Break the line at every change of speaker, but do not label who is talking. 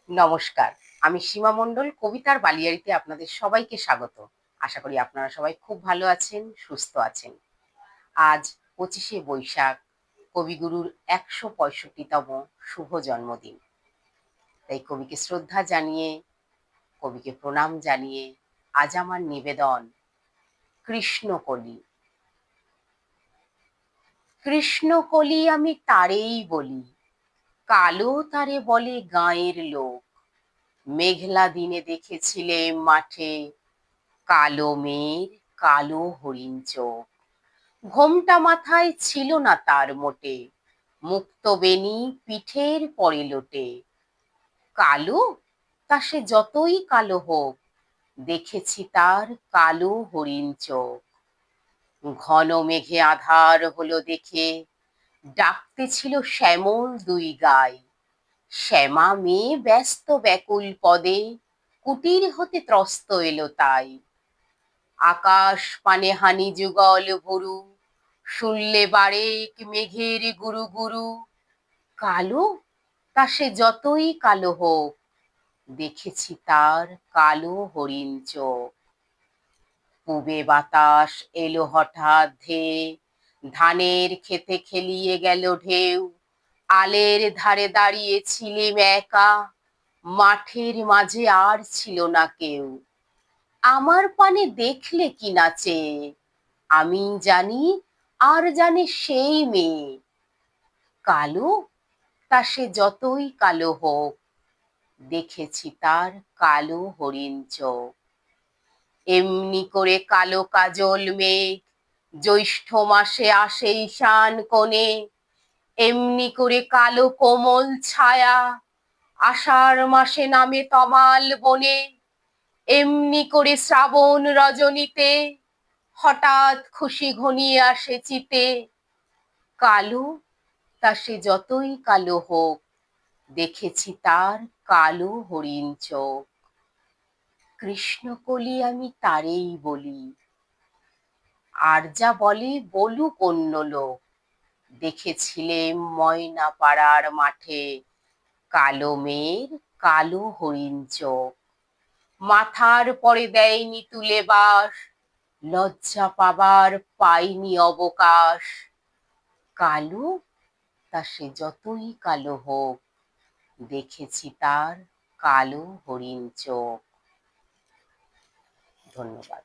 নমস্কার, আমি সীমা মণ্ডল কবিতার বালিয়াড়িতে আপনাদের সবাইকে স্বাগত। আশা করি আপনারা সবাই খুব ভালো আছেন, সুস্থ আছেন। আজ 25শে বৈশাখ, কবিগুরুর 165তম শুভ জন্মদিন। তাই কবিকে শ্রদ্ধা জানিয়ে, কবিকে প্রণাম জানিয়ে আজ আমার নিবেদন কৃষ্ণকলি। কৃষ্ণকলি আমি তারেই বলি, কালো তারে বলে গাঁয়ের লোক। মেঘলা দিনে দেখেছিলে মাঠে কালো মেঘ, কালো হরিণ চোখ। ঘোমটা মাথায় ছিল না তার মোটে, মুক্ত বেনি পিঠের পরে লোটে। কালো, তা সে যতই কালো হোক, দেখেছি তার কালো হরিণ চোখ। ঘন মেঘে আঁধার হলো দেখে, ডাকতেছিল শ্যামল দুই গাই। শ্যামা মেয়ে ব্যস্ত ব্যাকুল পদে, কুটির হতে ত্রস্ত এলো তাই। আকাশ পানে হানি যুগল ভুরু, শুনলে বারেক মেঘের গুরু গুরু। কালো, তা সে যতই কালো হোক, দেখেছি তার কালো হরিণ চোখ। পূবে বাতাস এলো হঠাৎ ধেয়ে, ধানের ক্ষেতে খেলিয়ে গেল ঢেউ। আলের ধারে দাঁড়িয়েছিলিম একা, মাঠের মাঝে আর ছিল না কেউ। আমার পানে দেখলে কি না চেয়ে, আমি জানি আর জানে সেই মেয়ে। কালো, তা সে যতই কালো হোক, দেখেছি তার কালো হরিণ চোখ। এমনি করে কালো কাজল মেঘ, জ্যৈষ্ঠ মাসে আসে ঈশান কোণে। এমনি করে কালো কোমল ছায়া, আষাঢ় মাসে নামে তমাল বনে। এমনি করে শ্রাবণ রজনীতে, হঠাৎ খুশি ঘনিয়ে আসে চিতে। কালো, তা সে যতই কালো হোক, দেখেছি তার কালো হরিণ চোখ। কৃষ্ণকলি আমি তারেই বলি, আর যা বলে বলুক অন্য লোক। দেখেছিলেম ময়না পাড়ার মাঠে, কালো মেয়ের কালো হরিণ চোখ। মাথার পরে দেয়নি তুলে বাস, লজ্জা পাবার পাইনি অবকাশ। কালো, তা সে যতই কালো হোক, দেখেছি তার কালো হরিণ চোখ। ধন্যবাদ।